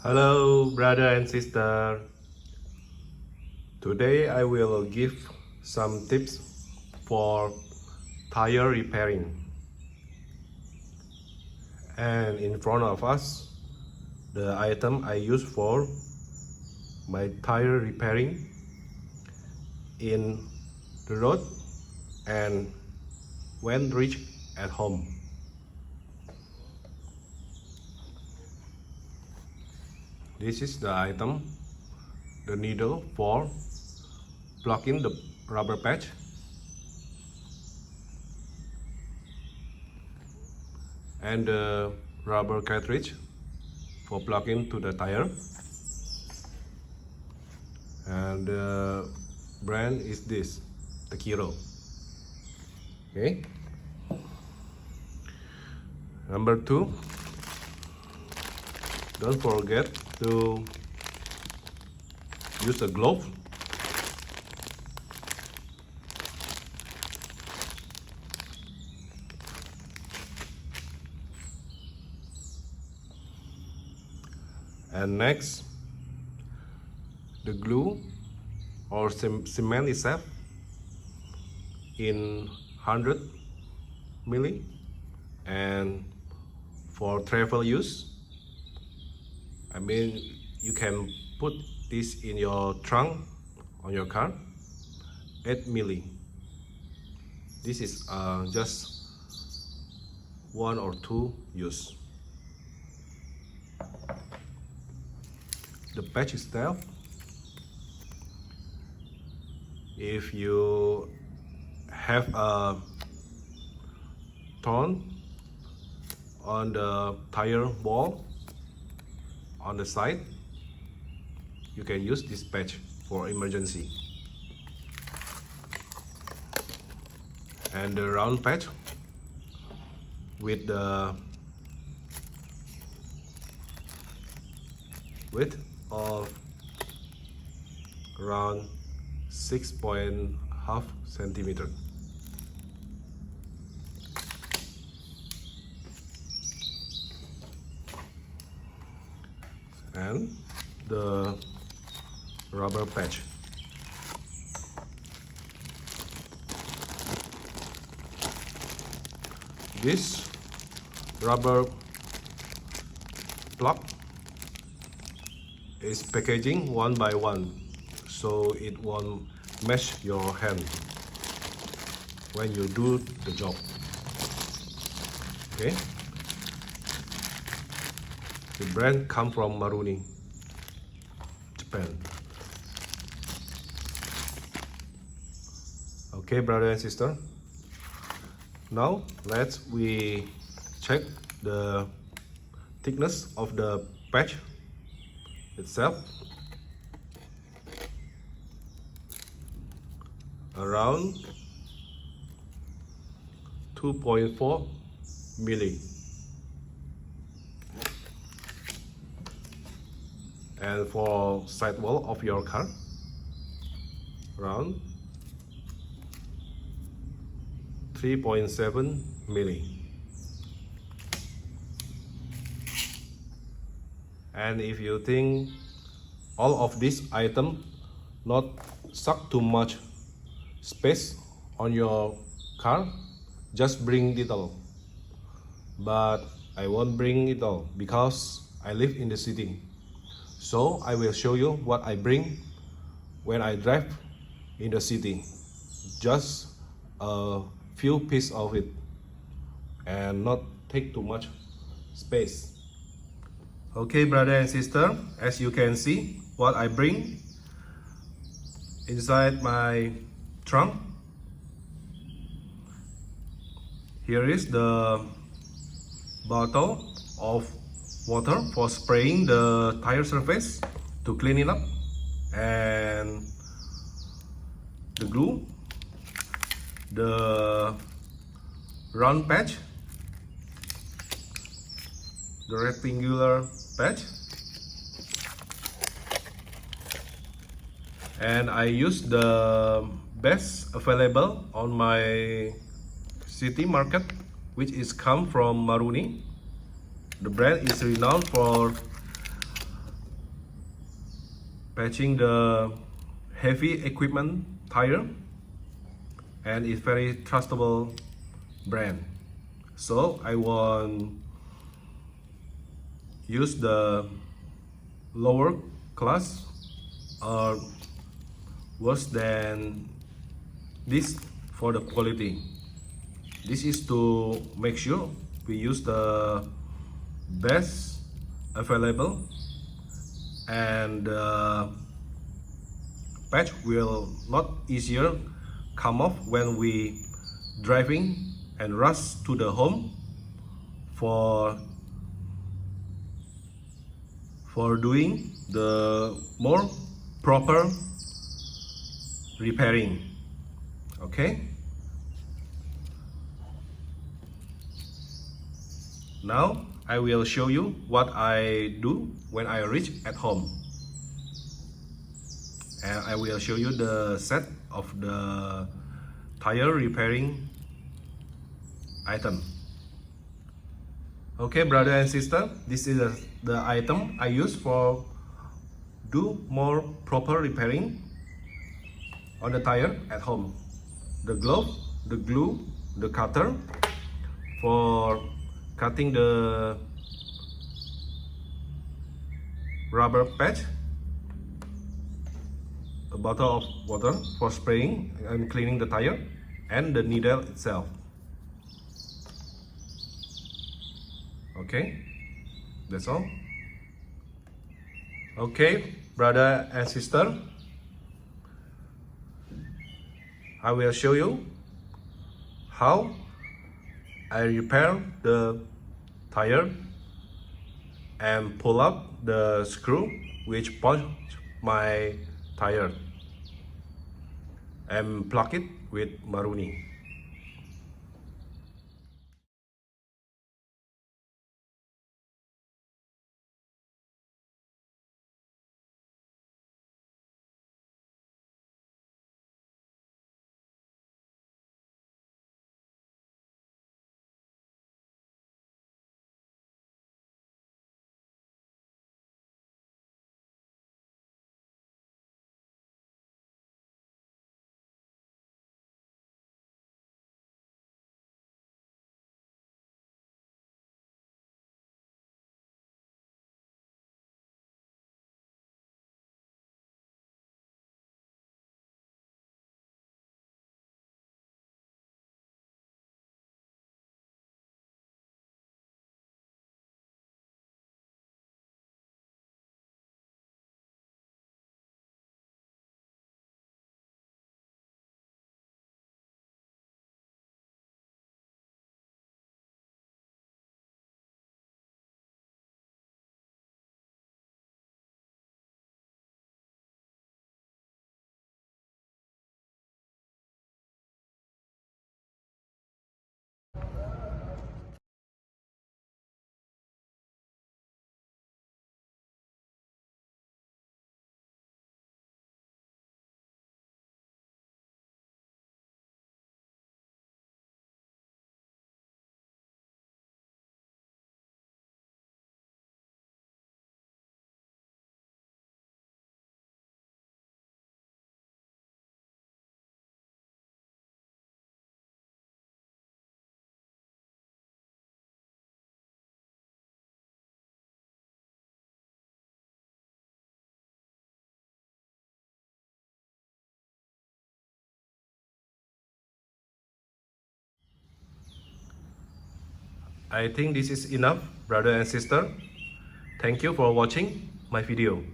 Hello, brother and sister. Today I will give some tips for tire repairing. And in front of us, the item I use for my tire repairing in the road and when reached at home. This is the item, the needle for plugging the rubber patch, and the rubber cartridge for plugging to the tire, and the brand is this, Tekiro. Okay. Number 2, don't forget to use a glove and next the glue or cement itself in 100 milli, and for travel use, I mean, you can put this in your trunk on your car, 8 milli. This is just 1 or 2 use. The patch itself, if you have a torn on the tire wall on the side, you can use this patch for emergency. And the round patch with the width of around 6.5 centimeter. And the rubber patch. This rubber plug is packaging 1 by 1, so it won't mesh your hand when you do the job. Okay. The brand comes from Maruni, Japan. Okay, brother and sister. Now we check the thickness of the patch itself. Around 2.4 milli. And for sidewall of your car, around 3.7 milli. And if you think all of these items not suck too much space on your car, just bring it all. But I won't bring it all because I live in the city. So I will show you what I bring when I drive in the city. Just a few pieces of it and not take too much space. Okay, brother and sister, as you can see what I bring inside my trunk. Here is the bottle of water for spraying the tire surface to clean it up, and the glue, the round patch, the rectangular patch, and I use the best available on my city market, which is come from Maruni. The brand is renowned for patching the heavy equipment tire, and it's very trustable brand. So I want use the lower class or worse than this for the quality. This is to make sure we use the best available, and the patch will not easier come off when we driving and rush to the home for doing the more proper repairing. Okay, now I will show you what I do when I reach at home, and I will show you the set of the tire repairing item. Okay, brother and sister, this is the item I use for do more proper repairing on the tire at home. The glove, the glue, the cutter for cutting the rubber patch, a bottle of water for spraying and cleaning the tire, and the needle itself. Okay, that's all. Okay, brother and sister, I will show you how I repair the tire and pull up the screw which punch my tire and plug it with Maruni. I think this is enough, brother and sister. Thank you for watching my video.